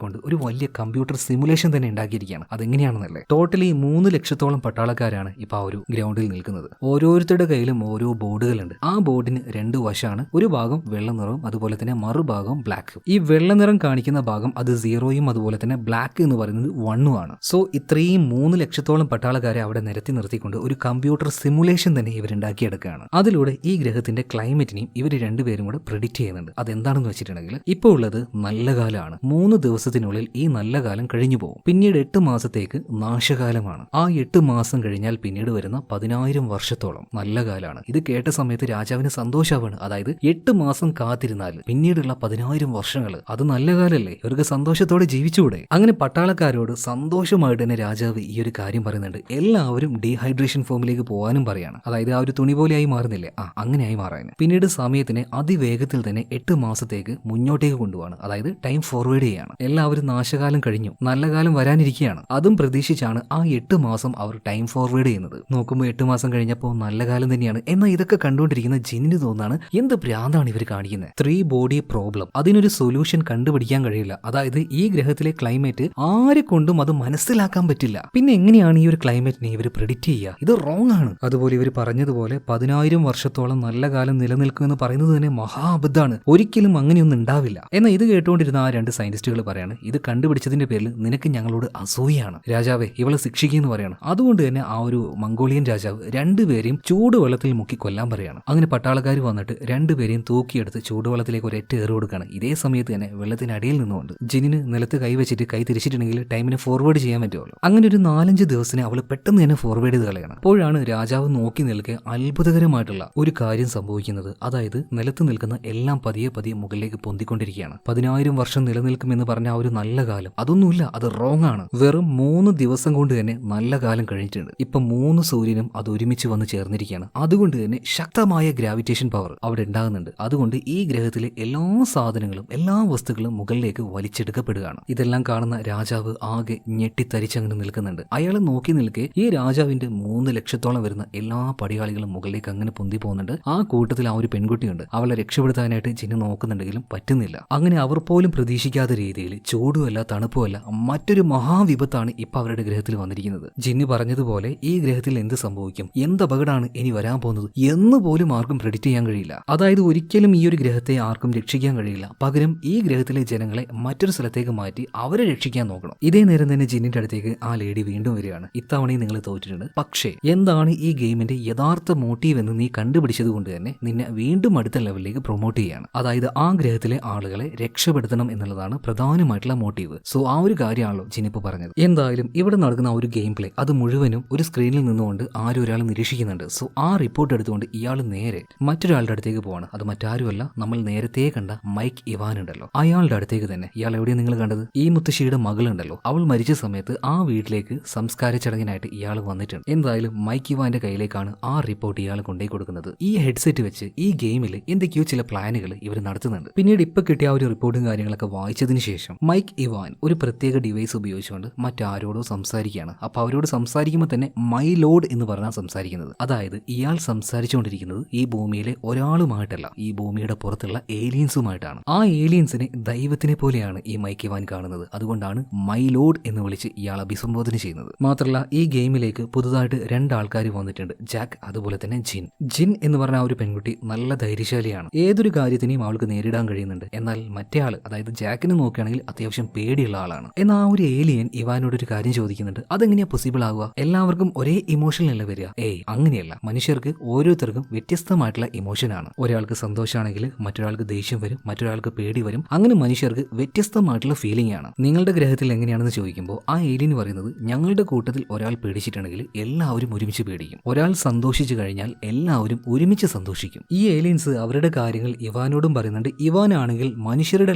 Speaker 1: കൊണ്ട് ഒരു വലിയ കമ്പ്യൂട്ടർ സിമുലേഷൻ തന്നെ ഉണ്ടാക്കിയിരിക്കുകയാണ്. അതെങ്ങനെയാണെന്നല്ലേ, ടോട്ടലി 3 ലക്ഷത്തോളം പട്ടാളക്കാരാണ് ഇപ്പൊ ആ ഒരു ഗ്രൗണ്ടിൽ നിൽക്കുന്നത്. ഓരോരുത്തരുടെ കയ്യിലും ഓരോ ബോർഡുകളുണ്ട്. ആ ബോർഡിന് 2 വശമാണ്. ഒരു ഭാഗം വെള്ള നിറവും അതുപോലെ തന്നെ മറുഭാഗം ബ്ലാക്കും. ഈ വെള്ള നിറം കാണിക്കുന്ന ഭാഗം അത് 0യും അതുപോലെ തന്നെ ബ്ലാക്ക് എന്ന് പറയുന്നത് 1ഉം ആണ്. സോ ഇത്രയും 3 ലക്ഷത്തോളം പട്ടാളക്കാരെ അവിടെ നിരത്തി നിർത്തിക്കൊണ്ട് ഒരു കമ്പ്യൂട്ടർ സിമുലേഷൻ തന്നെ ഇവരുണ്ടാക്കിയെടുക്കുകയാണ്. അതിലൂടെ ഈ ഗ്രഹത്തിന്റെ ക്ലൈമറ്റിനെയും ഇവർ രണ്ടുപേരും കൂടെ പ്രെഡിക്റ്റ് ചെയ്യുന്നുണ്ട്. അതെന്താണെന്ന് വെച്ചിട്ടുണ്ടെങ്കിൽ ഇപ്പോൾ ഉള്ളത് നല്ല കാലമാണ്. 3 ദിവസത്തിനുള്ളിൽ ഈ നല്ല കാലം കഴിഞ്ഞു പോകും. പിന്നീട് 8 മാസത്തേക്ക് നാശകാലമാണ്. ആ 8 മാസം കഴിഞ്ഞാൽ പിന്നീട് വരുന്ന 10,000 വർഷത്തോളം നല്ല കാലമാണ്. ഇത് കേട്ട സമയത്ത് രാജാവിന് സന്തോഷമാണ്. അതായത് 8 മാസം കാത്തിരുന്നാൽ പിന്നീടുള്ള 10,000 വർഷങ്ങൾ അത് നല്ല കാലല്ലേ, ഇവർക്ക് സന്തോഷത്തോടെ ജീവിച്ചുകൂടെ? അങ്ങനെ പട്ടാളക്കാരോട് സന്തോഷമായിട്ട് തന്നെ രാജാവ് ഈ ഒരു കാര്യം പറയുന്നുണ്ട്. എല്ലാവരും ഡീഹൈഡ്രേഷൻ ഫോമിലേക്ക് പോകാനും പറയാണ്. അതായത് ആ ഒരു തുണി പോലെയായി മാറുന്നില്ലേ, അങ്ങനെയായി മാറാൻ. പിന്നീട് സമയത്തിനെ അതിവേഗത്തിൽ തന്നെ 8 മാസത്തേക്ക് മുന്നോട്ടേക്ക് കൊണ്ടുപോവാണ്. അതായത് ടൈം ഫോർവേഡ് ചെയ്യാണ്. എല്ലാവരും നാശകാലം കഴിഞ്ഞു, നല്ല കാലം വരാനിരിക്കുകയാണ്. അതും പ്രതീക്ഷിച്ചാണ് ആ 8 മാസം അവർ ടൈം ഫോർവേഡ് ചെയ്യുന്നത്. നോക്കുമ്പോൾ 8 മാസം കഴിഞ്ഞപ്പോൾ നല്ല കാലം തന്നെയാണ്. എന്നാൽ ഇതൊക്കെ കണ്ടുകൊണ്ടിരിക്കുന്ന ജിന്നിന് തോന്നാണ്, എന്ത് ഭ്രാന്താണ് ഇവർ കാണിക്കുന്നത്. 3 ബോഡി പ്രോബ്ലം, അതിനൊരു സൊല്യൂഷൻ കണ്ടുപിടിക്കാൻ കഴിയില്ല. അതായത് ഈ ഗ്രഹത്തിലെ ക്ലൈമറ്റ് ആരെ കൊണ്ടും അത് മനസ്സിലാക്കാൻ പറ്റില്ല. പിന്നെ എങ്ങനെയാണ് ഈ ഒരു ക്ലൈമറ്റിനെ ഇവർ പ്രെഡിക്റ്റ് ചെയ്യുക? ഇത് റോങ് ആണ്. അതുപോലെ ഇവർ പറഞ്ഞതുപോലെ 10,000 വർഷത്തോളം നല്ല കാലം നിലനിൽക്കുമെന്ന് പറയുന്നത് തന്നെ മഹാ അബദ്ധമാണ്. ഒരിക്കലും അങ്ങനെയൊന്നും ഉണ്ടാവില്ല. എന്നാൽ ഇത് കേട്ടുകൊണ്ടിരുന്ന ആ 2 സയന്റിസ്റ്റുകൾ പറയാണ്, ഇത് കണ്ടുപിടിച്ചതിന്റെ പേരിൽ നിനക്ക് ഞങ്ങളോട് അസൂയാണ് രാജാവേ, ഇവളെ ശിക്ഷിക്കുന്നു പറയാണ്. അതുകൊണ്ട് തന്നെ ആ ഒരു മംഗോളിയൻ രാജാവ് രണ്ടുപേരെയും ചൂടുവെള്ളത്തിൽ മുക്കി കൊല്ലാൻ പറയാണ്. അങ്ങനെ പട്ടാളക്കാർ വന്നിട്ട് രണ്ടുപേരെയും തൂക്കിയെടുത്ത് ചൂടുവെള്ളത്തിലേക്ക് ഒരൊറ്റ ഏറ് കൊടുക്കുകയാണ്. ഇതേ സമയത്ത് തന്നെ വെള്ളത്തിനടിയിൽ നിന്നുകൊണ്ട് ജിന്നിന് നിലത്ത് കൈവച്ചിട്ട് കൈ തിരിച്ചിട്ടുണ്ടെങ്കിൽ ടൈമിനെ ഫോർവേഡ് ചെയ്യാൻ പറ്റുമല്ലോ. അങ്ങനെ ഒരു 4-5 ദിവസത്തിന് അവൾ പെട്ടെന്ന് തന്നെ ഫോർവേഡ് ചെയ്ത് കളയണം. അപ്പോഴാണ് രാജാവ് നോക്കി നിൽക്കെ അത്ഭുതകരമായിട്ടുള്ള ഒരു കാര്യം സംഭവിക്കുന്നത്. അതായത് നിലത്ത് നിൽക്കുന്ന എല്ലാം പതിയെ പതിയെ മുകളിലേക്ക് പൊന്തിക്കൊണ്ടിരിക്കുകയാണ്. 10,000 വർഷം നിലനിൽക്കുമെന്ന് പറഞ്ഞ ആ ഒരു നല്ല കാലം അതൊന്നുമില്ല, അത് റോങ് ആണ്. വെറും 3 ദിവസം കൊണ്ട് തന്നെ നല്ല കാലം കഴിഞ്ഞിട്ടുണ്ട്. ഇപ്പൊ 3 സൂര്യനും അത് ഒരുമിച്ച് വന്ന് ചേർന്നിരിക്കുകയാണ്. അതുകൊണ്ട് തന്നെ ശക്തമായ ഗ്രാവിറ്റേഷൻ പവർ അവിടെ ഉണ്ടാകുന്നുണ്ട്. അതുകൊണ്ട് ഈ ഗ്രഹത്തിലെ എല്ലാ സാധനങ്ങളും എല്ലാ വസ്തുക്കളും മുകളിലേക്ക് വലിച്ചെടുക്കപ്പെടുകയാണ്. ഇതെല്ലാം കാണുന്ന രാജാവ് ആകെ ഞെട്ടിത്തരിച്ചങ്ങനെ നിൽക്കുന്നുണ്ട്. അയാളെ നോക്കി നിൽക്കെ ഈ രാജാവിന്റെ 3 ലക്ഷത്തോളം വരുന്ന എല്ലാ പടയാളികളും മുകളിലേക്ക് അങ്ങനെ പൊന്തി പോകുന്നുണ്ട്. ആ കൂട്ടത്തിൽ ആ ഒരു പെൺകുട്ടിയുണ്ട്. അവളെ രക്ഷപ്പെടുത്താനായിട്ട് ജിന്ന് നോക്കുന്നുണ്ടെങ്കിലും പറ്റുന്നില്ല. അങ്ങനെ അവർ പോലും പ്രതീക്ഷിക്കാത്ത രീതിയിൽ ചൂടുമല്ല തണുപ്പുമല്ല മറ്റൊരു മഹാവിപത്താണ് ഇപ്പൊ അവരുടെ ഗ്രഹത്തിൽ വന്നിരിക്കുന്നത്. ജിന്ന് പറഞ്ഞതുപോലെ ഈ ഗ്രഹത്തിൽ എന്ത് സംഭവിക്കും, എന്ത് അപകടമാണ് ഇനി വരാൻ പോകുന്നത് എന്ന് പോലും ആർക്കും പ്രെഡിക്റ്റ് ചെയ്യാൻ കഴിയില്ല. അതായത് ഒരിക്കലും ഈ ഒരു ഗ്രഹത്തെ ആർക്കും രക്ഷിക്കാൻ കഴിയില്ല. പകരം ഈ ഗ്രഹത്തിലെ ജനങ്ങളെ മറ്റൊരു സ്ഥലത്തേക്ക് മാറ്റി അവരെ രക്ഷിക്കാൻ നോക്കണം. ഇതേ നേരം തന്നെ ജിന്നിന്റെ അടുത്തേക്ക് ആ ലേഡി വീണ്ടും വരികയാണ്. ഇത്തവണയും നിങ്ങൾ തോറ്റിട്ടുണ്ട്. പക്ഷേ എന്താണ് ഈ ഗെയിമിന്റെ യഥാർത്ഥ മോട്ടീവ് എന്ന് നീ കണ്ടുപിടിച്ചത് കൊണ്ട് തന്നെ നിന്നെ വീണ്ടും അടുത്ത ലെവലിലേക്ക് പ്രൊമോട്ട് ചെയ്യാണ്. അതായത് ആ ഗ്രഹത്തിലെ ആളുകളെ രക്ഷപ്പെടുത്തണം എന്നുള്ളതാണ് പ്രധാനമായിട്ടുള്ള മോട്ടീവ്. സോ ആ ഒരു കാര്യമാണല്ലോ ജിനിപ്പ് പറഞ്ഞത്. എന്തായാലും ഇവിടെ നടക്കുന്ന ആ ഒരു ഗെയിം പ്ലേ അത് മുഴുവനും ഒരു സ്ക്രീനിൽ നിന്നുകൊണ്ട് ആരും ഒരാൾ നിരീക്ഷിക്കുന്നുണ്ട്. സോ ആ റിപ്പോർട്ട് എടുത്തുകൊണ്ട് ഇയാൾ നേരെ മറ്റൊരാളുടെ അടുത്തേക്ക് പോവാണ്. അത് മറ്റാരുമല്ല, നമ്മൾ നേരത്തെ കണ്ട മൈക്ക് ഇവാൻ ഉണ്ടല്ലോ, അയാളുടെ അടുത്തേക്ക് തന്നെ. ഇയാൾ എവിടെയാണ് നിങ്ങൾ കണ്ടത്? ഈ മുത്തശ്ശിയുടെ മകളുണ്ടല്ലോ, അവൾ മരിച്ച സമയത്ത് ആ വീട്ടിലേക്ക് സംസ്കാര ചടങ്ങിനായിട്ട് ഇയാൾ വന്നിട്ടുണ്ട്. എന്തായാലും മൈക്ക് ഇവാന്റെ കയ്യിലേക്കാണ് ആ റിപ്പോർട്ട് ഇയാൾ കൊണ്ടേ കൊടുക്കുന്നത്. ഈ ഹെഡ്സെറ്റ് വെച്ച് ഈ ഗെയിമിൽ എന്തൊക്കെയോ ചില പ്ലാനുകൾ ഇവർ നടത്തുന്നുണ്ട്. പിന്നീട് ഇപ്പൊ കിട്ടിയ ആ ഒരു റിപ്പോർട്ടും കാര്യങ്ങളൊക്കെ വായിച്ചതിന് ശേഷം മൈക്ക് ഇവാൻ ഒരു പ്രത്യേക ഡിവൈസ് ഉപയോഗിച്ചുകൊണ്ട് മറ്റാരോടോ സംസാരിക്കുകയാണ്. അപ്പൊ അവരോട് സംസാരിക്കുമ്പോൾ തന്നെ മൈ ലോഡ് എന്ന് പറഞ്ഞാൽ സംസാരിക്കുന്നത്. അതായത് ഇയാൾ സംസാരിച്ചുകൊണ്ടിരിക്കുന്നത് ഈ ഭൂമിയിലെ ഒരാളുമായിട്ടല്ല, ഈ ഭൂമിയുടെ പുറത്തുള്ള ഏലിയൻസുമായിട്ടാണ്. ആ ഏലിയൻസിനെ ദൈവത്തിനെ പോലെയാണ് ഈ മൈക്ക് ഇവാൻ കാണുന്നത്. അതുകൊണ്ടാണ് മൈ ലോഡ് എന്ന് വിളിച്ച് ഇയാൾ അഭിസംബോധന ചെയ്യുന്നത്. മാത്രമല്ല ഈ ഗെയിമിലേക്ക് പുതുതായിട്ട് 2 ആൾക്കാർ വന്നിട്ടുണ്ട്, ജാക്ക് അതുപോലെ തന്നെ ജിൻ. ജിൻ എന്ന് പറഞ്ഞ ആ ഒരു പെൺകുട്ടി നല്ല ധൈര്യശാലിയാണ്. ഏതൊരു കാര്യത്തിനെയും അവൾക്ക് നേരിടാൻ കഴിയുന്നുണ്ട്. എന്നാൽ മറ്റേ ആള്, അതായത് ജാക്കിനെ നോക്കുകയാണെങ്കിൽ അത്യാവശ്യം പേടിയുള്ള ആളാണ്. എന്നാൽ ആ ഒരു ഏലിയൻ ഇവാനോട് ഒരു കാര്യം ചോദിക്കുന്നുണ്ട്, അതെങ്ങനെയാ പോസിബിൾ ആവുക? എല്ലാവർക്കും ഒരേ ഇമോഷൻ അല്ല വരിക? അങ്ങനെയല്ല, മനുഷ്യർക്ക് ഓരോരുത്തർക്കും വ്യത്യസ്തമായിട്ടുള്ള ഇമോഷനാണ്. ഒരാൾക്ക് സന്തോഷമാണെങ്കിൽ മറ്റൊരാൾക്ക് ദേഷ്യം വരും, മറ്റൊരാൾക്ക് പേടി വരും. അങ്ങനെ മനുഷ്യർക്ക് വ്യത്യസ്തമായിട്ടുള്ള ഫീലിംഗ് ആണ്. നിങ്ങളുടെ ഗ്രഹത്തിൽ എങ്ങനെയാണെന്ന് ചോദിക്കുമ്പോൾ ആ ഏലിയൻ പറയുന്നത്, ഞങ്ങളുടെ കൂട്ടത്തിൽ ഒരാൾ പേടിച്ചിട്ടുണ്ടെങ്കിൽ എല്ലാവരും ഒരുമിച്ച് പേടിക്കും, ഒരാൾ സന്തോഷിച്ചു കഴിഞ്ഞാൽ എല്ലാവരും ഒരുമിച്ച് സന്തോഷിക്കും. ഈ ഏലിയൻസ് അവരുടെ കാര്യങ്ങൾ ഇവാനോടും പറയുന്നുണ്ട്. ഇവാനാണെങ്കിൽ മനുഷ്യരുടെ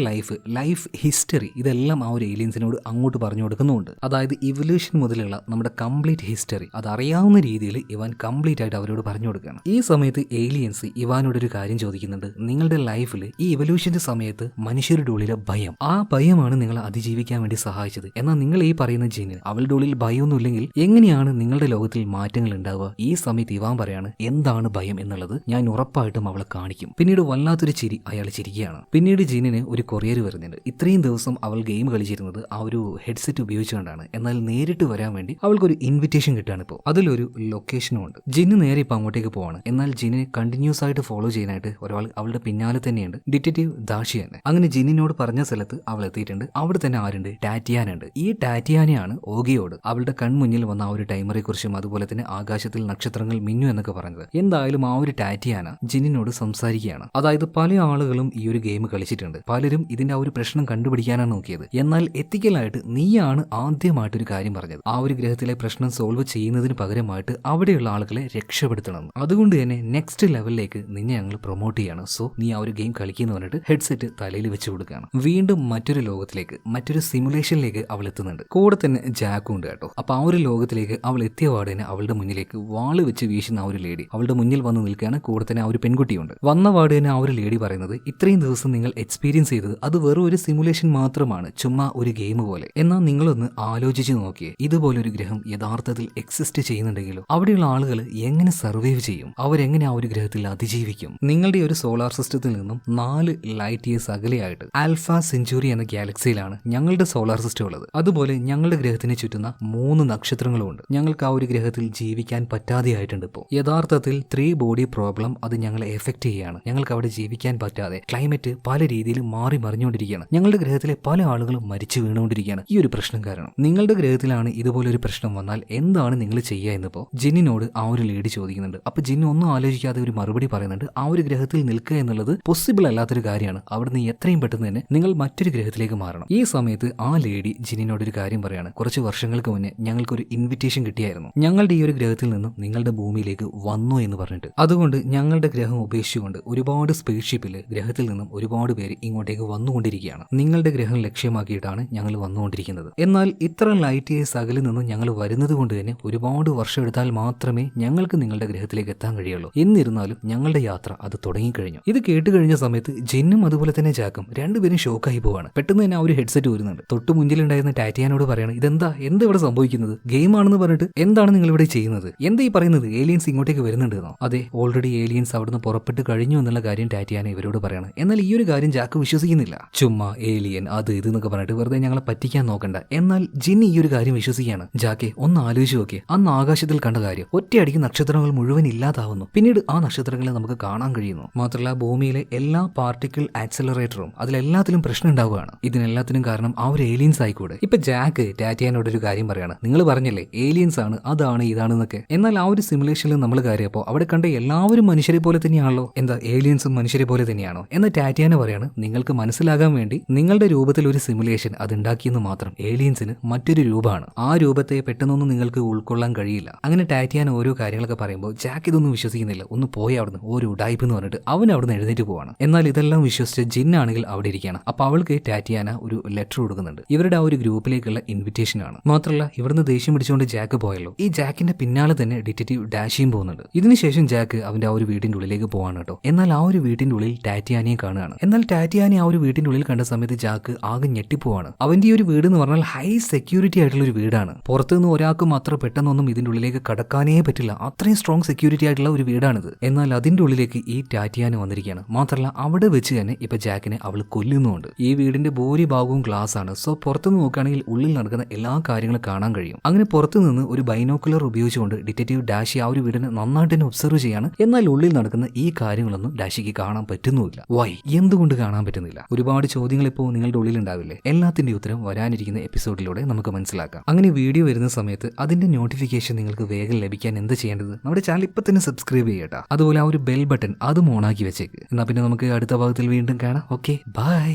Speaker 1: ലൈഫ് ഹിസ്റ്ററി ഇതെല്ലാം ആ ഒരു ഏലിയൻസിനോട് അങ്ങോട്ട് പറഞ്ഞു കൊടുക്കുന്നുണ്ട്. അതായത് ഇവല്യൂഷൻ മുതലുള്ള നമ്മുടെ കംപ്ലീറ്റ് ഹിസ്റ്ററി അത് അറിയാവുന്ന രീതിയിൽ ഇവാൻ കംപ്ലീറ്റ് ആയിട്ട് അവരോട് പറഞ്ഞു കൊടുക്കുകയാണ്. ഈ സമയത്ത് ഏലിയൻസ് ഇവാനോടൊരു കാര്യം ചോദിക്കുന്നുണ്ട്. നിങ്ങളുടെ ലൈഫിൽ ഈ ഇവല്യൂഷന്റെ സമയത്ത് മനുഷ്യരുടെ ഉള്ളിലെ ഭയം, ആ ഭയമാണ് നിങ്ങളെ അതിജീവിക്കാൻ വേണ്ടി സഹായിച്ചത്. എന്നാൽ നിങ്ങൾ ഈ പറയുന്ന ജിന്നിന് അവളുടെ ഉള്ളിൽ ഭയമൊന്നും ഇല്ലെങ്കിൽ എങ്ങനെയാണ് നിങ്ങളുടെ ലോകത്തിൽ മാറ്റങ്ങൾ ഉണ്ടാവുക? ഈ സമയത്ത് ഇവാൻ പറയാണ്, എന്താണ് ഭയം എന്നുള്ളത് ഞാൻ ഉറപ്പായിട്ടും അവളെ കാണിക്കും. പിന്നീട് വല്ലാത്തൊരു ചിരി അയാൾ ചിരിക്കുകയാണ്. പിന്നീട് ജിന്നിന് ഒരു കൊറിയർ വരുന്നുണ്ട്. ഇത്രയും ദിവസം അവൾ ഗെയിം കളിച്ചിരുന്നത് ആ ഒരു ഹെഡ്സെറ്റ് ഉപയോഗിച്ചുകൊണ്ടാണ്. എന്നാൽ നേരിട്ട് വരാൻ വേണ്ടി അവൾക്കൊരു ഇൻവിറ്റേഷൻ കിട്ടുകയാണ്. ഇപ്പോൾ അതിലൊരു ലൊക്കേഷനും ഉണ്ട്. ജിന്ന് നേരെ ഇപ്പൊ അങ്ങോട്ടേക്ക് പോവാണ്. എന്നാൽ ജിന്നിനെ കണ്ടിന്യൂസ് ആയിട്ട് ഫോളോ ചെയ്യാനായിട്ട് ഒരാൾ അവളുടെ പിന്നാലെ തന്നെയുണ്ട്, ഡിറ്റക്റ്റീവ് ദാഷി തന്നെ. അങ്ങനെ ജിന്നിനോട് പറഞ്ഞ സ്ഥലത്ത് അവൾ എത്തിയിട്ടുണ്ട്. അവിടെ തന്നെ ആരുണ്ട്? ടാറ്റിയാനുണ്ട്. ഈ ടാറ്റിയാനയാണ് ഓഗിയോട് അവളുടെ കൺമുന്നിൽ വന്ന ആ ഒരു ടൈമറെ കുറിച്ചും അതുപോലെ തന്നെ ആകാശത്തിൽ നക്ഷത്രങ്ങൾ മിന്നു എന്നൊക്കെ പറഞ്ഞത്. എന്തായാലും ആ ഒരു ടാറ്റിയാന ജിന്നിനോട് സംസാരിക്കുകയാണ്. അതായത് പല ആളുകളും ഈ ഒരു ഗെയിം കളിച്ചിട്ടുണ്ട്, പലരും ഇതിന്റെ ആ ഒരു പ്രശ്നം കണ്ടുപിടിക്കാനാണ് നോക്കിയത്. എന്നാൽ എത്തിക്കലായിട്ട് നീയാണ് ആദ്യമായിട്ടൊരു കാര്യം പറഞ്ഞത്. ആ ഒരു ഗ്രഹത്തിലെ പ്രശ്നം സോൾവ് ചെയ്യുന്നതിന് പകരമായിട്ട് അവിടെയുള്ള ആളുകളെ രക്ഷപ്പെടുത്തണം. അതുകൊണ്ട് തന്നെ നെക്സ്റ്റ് ലെവലിലേക്ക് നിന്നെ ഞങ്ങൾ പ്രൊമോട്ട് ചെയ്യാണ്. സോ നീ ആ ഒരു ഗെയിം കളിക്കുന്ന പറഞ്ഞിട്ട് ഹെഡ്സെറ്റ് തലയിൽ വെച്ച് കൊടുക്കുകയാണ്. വീണ്ടും മറ്റൊരു ലോകത്തിലേക്ക്, മറ്റൊരു സിമുലേഷനിലേക്ക് അവൾ എത്തുന്നുണ്ട്. കൂടെ തന്നെ ജാക്കും ഉണ്ട് കേട്ടോ. അപ്പൊ ആ ഒരു ലോകത്തിലേക്ക് അവൾ എത്തിയ പാടെ തന്നെ അവളുടെ മുന്നിലേക്ക് വാള് വെച്ച് വീശുന്ന ആ ഒരു ലേഡി അവളുടെ മുന്നിൽ വന്ന് നിൽക്കുകയാണ്. കൂടെ തന്നെ ആ ഒരു പെൺകുട്ടിയുണ്ട്. വന്ന പാടെ തന്നെ ആ ഒരു ലേഡി പറയുന്നത്, ഇത്രയും ദിവസം നിങ്ങൾ എക്സ്പീരിയൻസ് ചെയ്തത് അത് വെറും ഒരു സിമുലേഷൻ മാത്രമാണ്, ചുമ്മാ ഒരു ഗെയിം പോലെ. എന്നാൽ നിങ്ങളൊന്ന് ആലോചിച്ച് നോക്കിയേ, ഇതുപോലൊരു ഗ്രഹം യഥാർത്ഥത്തിൽ എക്സിസ്റ്റ് ചെയ്യുന്നുണ്ടെങ്കിലോ അവിടെയുള്ള ആളുകൾ എങ്ങനെ സർവൈവ് ചെയ്യും? അവരെങ്ങനെ ആ ഒരു ഗ്രഹത്തിൽ അതിജീവിക്കും? നിങ്ങളുടെ ഒരു സോളാർ സിസ്റ്റത്തിൽ നിന്നും 4 ലൈറ്റ് ഇയേഴ്സ് അകലെയായിട്ട് ആൽഫ സെഞ്ചുറി എന്ന ഗാലക്സിയിലാണ് ഞങ്ങളുടെ സോളാർ സിസ്റ്റം ഉള്ളത്. അതുപോലെ ഞങ്ങളുടെ ഗ്രഹത്തിനെ ചുറ്റുന്ന 3 നക്ഷത്രങ്ങളും ഉണ്ട്. ഞങ്ങൾക്ക് ആ ഒരു ഗ്രഹത്തിൽ ജീവിക്കാൻ പറ്റാതെയായിട്ടുണ്ട്. ഇപ്പോൾ യഥാർത്ഥത്തിൽ 3 ബോഡി പ്രോബ്ലം അത് ഞങ്ങളെ എഫക്ട് ചെയ്യുകയാണ്. ഞങ്ങൾക്ക് അവിടെ ജീവിക്കാൻ പറ്റാതെ ക്ലൈമറ്റ് പല രീതിയിലും മാറി മറിഞ്ഞുകൊണ്ടിരിക്കുകയാണ്. ഞങ്ങളുടെ ഗ്രഹത്തിലെ പല ആളുകളും മരിച്ചു വീണുകൊണ്ടിരിക്കുകയാണ് ഈ ഒരു പ്രശ്നം കാരണം. നിങ്ങളുടെ ഗ്രഹത്തിലാണ് ഇതുപോലൊരു പ്രശ്നം വന്നാൽ എന്താണ് നിങ്ങൾ ചെയ്യുക എന്നിപ്പോ ജിന്നിനോട് ആ ഒരു ലേഡി ചോദിക്കുന്നുണ്ട്. അപ്പൊ ജിന്ന് ഒന്നും ആലോചിക്കാതെ ഒരു മറുപടി പറയുന്നുണ്ട്, ആ ഒരു ഗ്രഹത്തിൽ നിൽക്കുക എന്നുള്ളത് പോസിബിൾ അല്ലാത്തൊരു കാര്യമാണ്. അവിടുന്ന് എത്രയും പെട്ടെന്ന് തന്നെ നിങ്ങൾ മറ്റൊരു ഗ്രഹത്തിലേക്ക് മാറണം. ഈ സമയത്ത് ആ ലേഡി ജിന്നിനോട് ഒരു കാര്യം പറയാണ്, കുറച്ച് വർഷങ്ങൾക്ക് മുന്നേ ഞങ്ങൾക്കൊരു ഇൻവിറ്റേഷൻ കിട്ടിയായിരുന്നു, ഞങ്ങളുടെ ഈ ഒരു ഗ്രഹത്തിൽ നിന്നും നിങ്ങളുടെ ഭൂമിയിലേക്ക് വന്നു എന്ന് പറഞ്ഞിട്ട്. അതുകൊണ്ട് ഞങ്ങളുടെ ഗ്രഹം ഉപേക്ഷിച്ചുകൊണ്ട് ഒരുപാട് സ്പേസ് ഷിപ്പിൽ ഗ്രഹത്തിൽ നിന്നും ഒരുപാട് പേര് ഇങ്ങോട്ടേക്ക് വന്നുകൊണ്ടിരിക്കുകയാണ്. നിങ്ങളുടെ ഗ്രഹം ലക്ഷ്യമാക്കിയിട്ടാണ് ഞങ്ങൾ വന്നുകൊണ്ടിരിക്കുന്നത്. എന്നാൽ ഇത്ര ലൈറ്റ് ഇയേഴ്സ് അകലിൽ നിന്നും ഞങ്ങൾ വരുന്നത് കൊണ്ട് തന്നെ ഒരുപാട് വർഷം എടുത്താൽ മാത്രമേ ഞങ്ങൾക്ക് നിങ്ങളുടെ ഗ്രഹത്തിലേക്ക് എത്താൻ കഴിയുള്ളൂ. എന്നിരുന്നാലും ഞങ്ങളുടെ യാത്ര അത് തുടങ്ങിക്കഴിഞ്ഞു. ഇത് കേട്ട് കഴിഞ്ഞ സമയത്ത് ജിന്നും അതുപോലെ തന്നെ ജാക്കും രണ്ടുപേരും ഷോക്കായി പോവാണ്. പെട്ടെന്ന് തന്നെ ആ ഒരു ഹെഡ്സെറ്റ് വരുന്നുണ്ട്. തൊട്ട് മുന്നിലുണ്ടായിരുന്ന ടാറ്റിയാനോട് പറയാണ്, എന്താ ഇവിടെ സംഭവിക്കുന്നത്? ഗെയിം ആണെന്ന് പറഞ്ഞിട്ട് എന്താണ് നിങ്ങൾ ഇവിടെ ചെയ്യുന്നത്? എന്താ ഈ പറയുന്നത്? ഏലിയൻസ് ഇങ്ങോട്ടേക്ക് വരുന്നുണ്ടെന്നോ? അതെ, ഓൾറെഡി ഏലിയൻസ് അവിടുന്ന് പുറപ്പെട്ട് കഴിഞ്ഞു എന്നുള്ള കാര്യം ടാറ്റിയാന ഇവരോട് പറയണം. എന്നാൽ ഈ ഒരു കാര്യം ജാക്ക് വിശ്വസിക്കുന്നില്ല. ചുമ്മാ ഏലിയൻ അത് ഇത് എന്നൊക്കെ പറഞ്ഞിട്ട് വെറുതെ ഞങ്ങളെ പറ്റിക്കാൻ നോക്കണ്ട. എന്നാൽ ജിന്നി ഈ ഒരു കാര്യം വിശ്വസിക്കുകയാണ്. ജാക്കെ ഒന്ന് ആലോചിച്ച് നോക്കിയേ, അന്ന് ആകാശത്തിൽ കണ്ട കാര്യം, ഒറ്റയടിക്ക് നക്ഷത്രങ്ങൾ മുഴുവൻ ഇല്ലാതാവുന്നു. പിന്നീട് ആ നക്ഷത്രങ്ങളെ നമുക്ക് കാണാൻ കഴിയുന്നു. മാത്രമല്ല ഭൂമിയിലെ എല്ലാ പാർട്ടിക്കിൾ ആക്സലറേറ്ററും അതിലെല്ലാത്തിലും പ്രശ്നം ഉണ്ടാവുകയാണ്. ഇതിനെല്ലാത്തിനും കാരണം ആ ഒരു ഏലിയൻസ് ആയിക്കൂടെ? ഇപ്പൊ ജാക്ക് ടാറ്റിയാനോട് ഒരു കാര്യം പറയാണ്, നിങ്ങൾ പറഞ്ഞല്ലേ ഏലിയൻസ് ആണ് അതാണ് ഇതാണെന്നൊക്കെ. എന്നാൽ ആ ഒരു സിമുലേഷനിൽ നമ്മൾ കയറിയപ്പോൾ അവിടെ കണ്ട എല്ലാവരും മനുഷ്യരെ പോലെ തന്നെയാണല്ലോ. എന്താ ഏലിയൻസും മനുഷ്യരെ പോലെ തന്നെയാണോ? എന്നാൽ ടാറ്റിയാന പറയാണ്, നിങ്ങൾക്ക് മനസ്സിലാകാൻ വേണ്ടി നിങ്ങളുടെ രൂപത്തിൽ ഒരു സിമുലേഷൻ അത് ഉണ്ടാക്കിയെന്ന് മാത്രം. ഏലിയൻസിന് മറ്റൊരു രൂപമാണ്. ആ രൂപത്തെ പെട്ടെന്നൊന്നും നിങ്ങൾക്ക് ഉൾക്കൊള്ളാൻ കഴിയില്ല. അങ്ങനെ ടാറ്റിയാന ഓരോ കാര്യങ്ങളൊക്കെ പറയുമ്പോൾ ജാക്ക് ഇതൊന്നും വിശ്വസിക്കുന്നില്ല. ഒന്ന് പോയി അവിടുന്ന് ഒരു ഉഡായിപ്പ് എന്ന് പറഞ്ഞിട്ട് അവൻ അവിടുന്ന് എഴുന്നേറ്റ് പോവാണ്. എന്നാൽ ഇതെല്ലാം വിശ്വസിച്ച് ജിന്നാണെങ്കിൽ അവിടെ ഇരിക്കുകയാണ്. അപ്പൊ അവൾക്ക് ടാറ്റിയാന ഒരു ലെറ്റർ കൊടുക്കുന്നുണ്ട്. ഇവരുടെ ആ ഒരു ഗ്രൂപ്പിലേക്കുള്ള ഇൻവിറ്റേഷൻ ആണ്. മാത്രമല്ല ഇവിടുന്ന് ദേഷ്യം പിടിച്ചുകൊണ്ട് ജാക്ക് പോയല്ലോ. ഈ ജാക്കിന്റെ പിന്നാലെ തന്നെ ഡിറ്റക്റ്റീവ് ഡാഷിയും പോകുന്നുണ്ട്. ഇതിനുശേഷം ജാക്ക് അവന്റെ ആ ഒരു വീടിന്റെ ഉള്ളിലേക്ക് പോവാണ് കേട്ടോ. എന്നാൽ ആ ഒരു വീടിന്റെ ഉള്ളിൽ ടാറ്റിയാനയെ കാണുകയാണ്. എന്നാൽ ടാറ്റിയാനെ ആ ഒരു വീടിന്റെ ഉള്ളിൽ കണ്ട സമയത്ത് ജാക്ക് ആകെ ഞെട്ടിപ്പോവാണ്. അവന്റെ ഈ ഒരു വീട് എന്ന് പറഞ്ഞാൽ ഹൈ സെക്യൂരിറ്റി ആയിട്ടുള്ള ഒരു വീടാണ്. പുറത്തുനിന്ന് ഒരാൾക്കും അത്ര പെട്ടെന്നൊന്നും ഇതിന്റെ ഉള്ളിലേക്ക് കടക്കാനേ പറ്റില്ല. അത്രയും സ്ട്രോങ് സെക്യൂരിറ്റി ആയിട്ടുള്ള ഒരു വീടാണിത്. എന്നാൽ അതിന്റെ ഉള്ളിലേക്ക് ഈ ടാറ്റിയാന വന്നിരിക്കുകയാണ്. മാത്രമല്ല അവിടെ വെച്ച് തന്നെ ഇപ്പൊ ജാക്കിനെ അവൾ കൊല്ലുന്നുണ്ട്. ഈ വീടിന്റെ ഭൂരിഭാഗവും ഗ്ലാസ് ആണ്. സോ പുറത്തുനിന്ന് നോക്കുകയാണെങ്കിൽ ഉള്ളിൽ നടക്കുന്ന എല്ലാ കാര്യങ്ങളും കാണാൻ കഴിയും. അങ്ങനെ പുറത്തുനിന്ന് ഒരു ബൈനോക്കുലർ ഉപയോഗിച്ചുകൊണ്ട് ഡിറ്റക്റ്റീവ് ഡാഷി ആ ഒരു വീടിനെ നന്നായിട്ട് തന്നെ ഒബ്സർവ് ചെയ്യാണ്. എന്നാൽ ഉള്ളിൽ നടക്കുന്ന ഈ കാര്യങ്ങളൊന്നും ഡാഷിക്ക് കാണാൻ പറ്റുന്നുമില്ല. വൈ? എന്തുകൊണ്ട് കാണാൻ പറ്റുന്നില്ല? ഒരുപാട് ചോദ്യങ്ങൾ ഇപ്പോൾ നിങ്ങളുടെ ഉള്ളിൽ ഉണ്ടാവില്ലേ? എല്ലാത്തിന്റെ ഉത്തരം വരാനിരിക്കുന്ന എപ്പിസോഡിലൂടെ നമുക്ക് മനസ്സിലാക്കാം. അങ്ങനെ വീഡിയോ വരുന്ന സമയത്ത് അതിന്റെ നോട്ടിഫിക്കേഷൻ നിങ്ങൾക്ക് വേഗം ലഭിക്കാൻ എന്ത് ചെയ്യേണ്ടത്? നമ്മുടെ ചാനൽ ഇപ്പൊ തന്നെ സബ്സ്ക്രൈബ് ചെയ്യട്ടാ. അതുപോലെ ആ ഒരു ബെൽ ബട്ടൺ അതും ഓണാക്കി വെച്ചേക്ക്. എന്നാ പിന്നെ നമുക്ക് അടുത്ത ഭാഗത്തിൽ വീണ്ടും കാണാം. Okay, by.